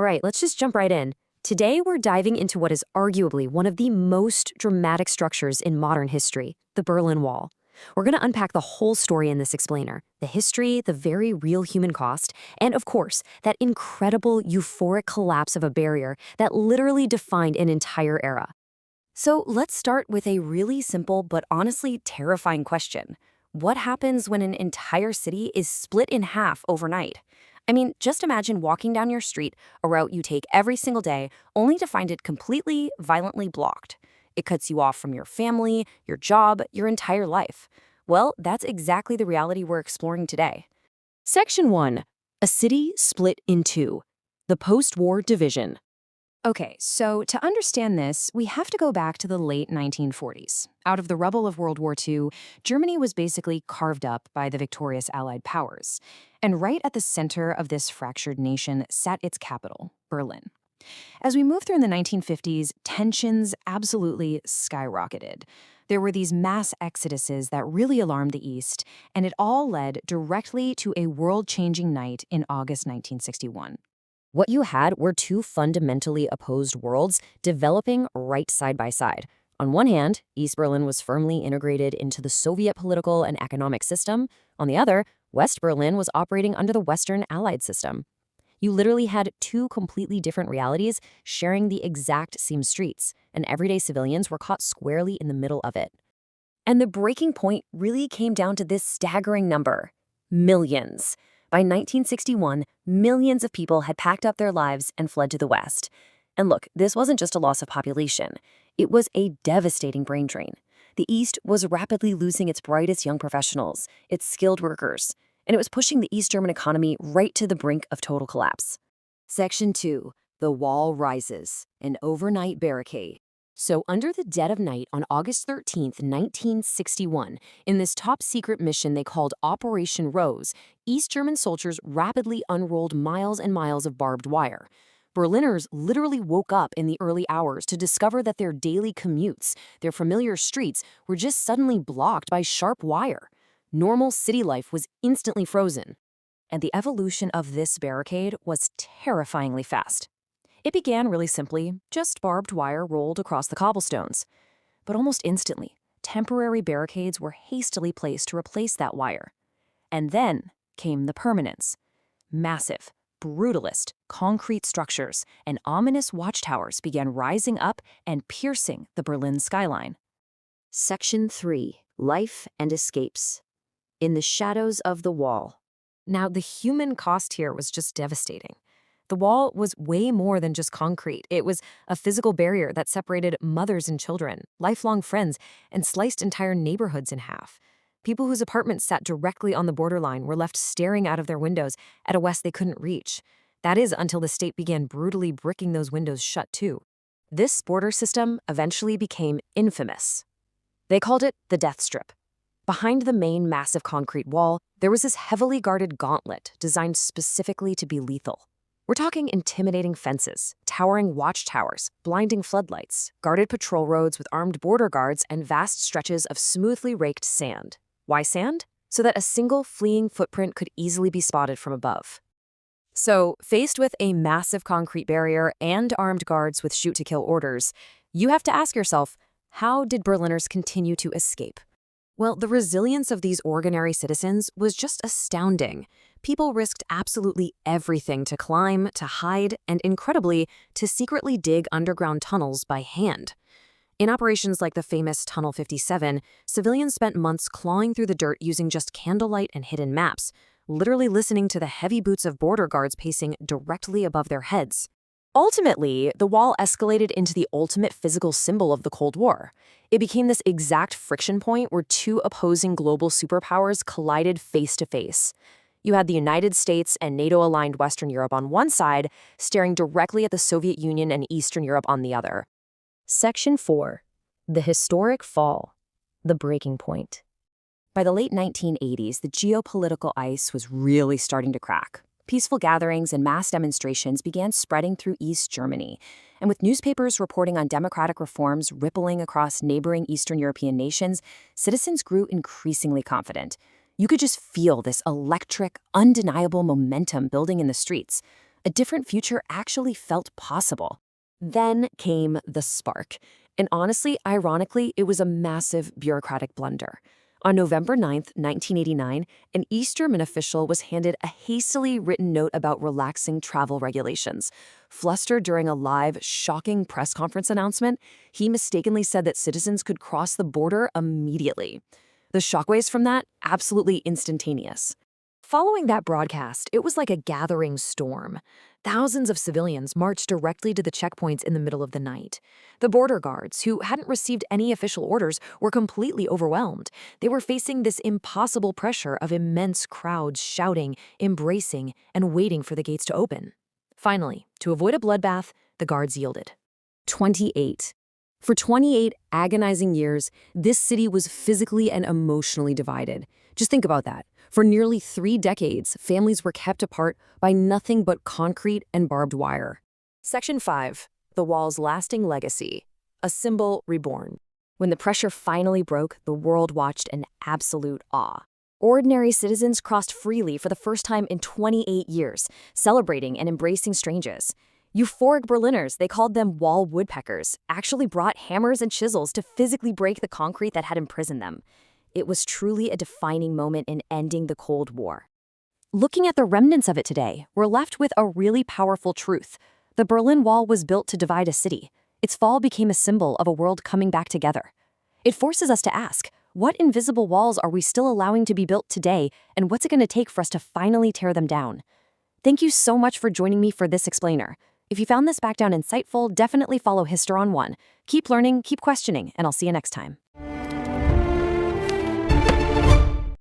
right, let's just jump right in. Today, we're diving into what is arguably one of the most dramatic structures in modern history, the Berlin Wall. We're going to unpack the whole story in this explainer, the history, the very real human cost, and of course, that incredible euphoric collapse of a barrier that literally defined an entire era. So let's start with a really simple but honestly terrifying question. What happens when an entire city is split in half overnight? I mean, just imagine walking down your street, a route you take every single day, only to find it completely, violently blocked. It cuts you off from your family, your job, your entire life. Well, that's exactly the reality we're exploring today. Section 1. A city split in two. The post-war division. Okay, so to understand this, we have to go back to the late 1940s. Out of the rubble of World War II, Germany was basically carved up by the victorious Allied powers. And right at the center of this fractured nation sat its capital, Berlin. As we moved through in the 1950s, tensions absolutely skyrocketed. There were these mass exoduses that really alarmed the East, and it all led directly to a world-changing night in August 1961. What you had were two fundamentally opposed worlds developing right side by side. On one hand, East Berlin was firmly integrated into the Soviet political and economic system. On the other, West Berlin was operating under the Western Allied system. You literally had two completely different realities sharing the exact same streets, and everyday civilians were caught squarely in the middle of it. And the breaking point really came down to this staggering number: millions. By 1961, millions of people had packed up their lives and fled to the West. And look, this wasn't just a loss of population. It was a devastating brain drain. The East was rapidly losing its brightest young professionals, its skilled workers, and it was pushing the East German economy right to the brink of total collapse. Section 2. The Wall Rises, an overnight barricade. So under the dead of night on August 13th, 1961, in this top-secret mission they called Operation Rose, East German soldiers rapidly unrolled miles and miles of barbed wire. Berliners literally woke up in the early hours to discover that their daily commutes, their familiar streets, were just suddenly blocked by sharp wire. Normal city life was instantly frozen. And the evolution of this barricade was terrifyingly fast. It began really simply, just barbed wire rolled across the cobblestones. But almost instantly, temporary barricades were hastily placed to replace that wire. And then came the permanents. Massive, brutalist, concrete structures and ominous watchtowers began rising up and piercing the Berlin skyline. Section 3. Life and Escapes. In the shadows of the wall. Now, the human cost here was just devastating. The wall was way more than just concrete. It was a physical barrier that separated mothers and children, lifelong friends, and sliced entire neighborhoods in half. People whose apartments sat directly on the borderline were left staring out of their windows at a West they couldn't reach. That is until the state began brutally bricking those windows shut too. This border system eventually became infamous. They called it the death strip. Behind the main massive concrete wall, there was this heavily guarded gauntlet designed specifically to be lethal. We're talking intimidating fences, towering watchtowers, blinding floodlights, guarded patrol roads with armed border guards, and vast stretches of smoothly raked sand. Why sand? So that a single fleeing footprint could easily be spotted from above. So, faced with a massive concrete barrier and armed guards with shoot-to-kill orders, you have to ask yourself, how did Berliners continue to escape? Well, the resilience of these ordinary citizens was just astounding. People risked absolutely everything to climb, to hide, and incredibly, to secretly dig underground tunnels by hand. In operations like the famous Tunnel 57, civilians spent months clawing through the dirt using just candlelight and hidden maps, literally listening to the heavy boots of border guards pacing directly above their heads. Ultimately, the wall escalated into the ultimate physical symbol of the Cold War. It became this exact friction point where two opposing global superpowers collided face to face. You had the United States and NATO-aligned Western Europe on one side, staring directly at the Soviet Union and Eastern Europe on the other. Section 4. The Historic Fall. The Breaking Point. By the late 1980s, the geopolitical ice was really starting to crack. Peaceful gatherings and mass demonstrations began spreading through East Germany, and with newspapers reporting on democratic reforms rippling across neighboring Eastern European nations, citizens grew increasingly confident. You could just feel this electric, undeniable momentum building in the streets. A different future actually felt possible. Then came the spark. And honestly, ironically, it was a massive bureaucratic blunder. On November 9th, 1989, an East German official was handed a hastily written note about relaxing travel regulations. Flustered during a live, shocking press conference announcement, he mistakenly said that citizens could cross the border immediately. The shockwaves from that, absolutely instantaneous. Following that broadcast, it was like a gathering storm. Thousands of civilians marched directly to the checkpoints in the middle of the night. The border guards, who hadn't received any official orders, were completely overwhelmed. They were facing this impossible pressure of immense crowds shouting, embracing, and waiting for the gates to open. Finally, to avoid a bloodbath, the guards yielded. 28. For 28 agonizing years, this city was physically and emotionally divided. Just think about that. For nearly 3 decades, families were kept apart by nothing but concrete and barbed wire. Section 5. The wall's lasting legacy. A symbol reborn. When the pressure finally broke, the world watched in absolute awe. Ordinary citizens crossed freely for the first time in 28 years, celebrating and embracing strangers. Euphoric Berliners, they called them wall woodpeckers, actually brought hammers and chisels to physically break the concrete that had imprisoned them. It was truly a defining moment in ending the Cold War. Looking at the remnants of it today, we're left with a really powerful truth. The Berlin Wall was built to divide a city. Its fall became a symbol of a world coming back together. It forces us to ask, what invisible walls are we still allowing to be built today, and what's it going to take for us to finally tear them down? Thank you so much for joining me for this explainer. If you found this backdown insightful, definitely follow Historon1. Keep learning, keep questioning, and I'll see you next time.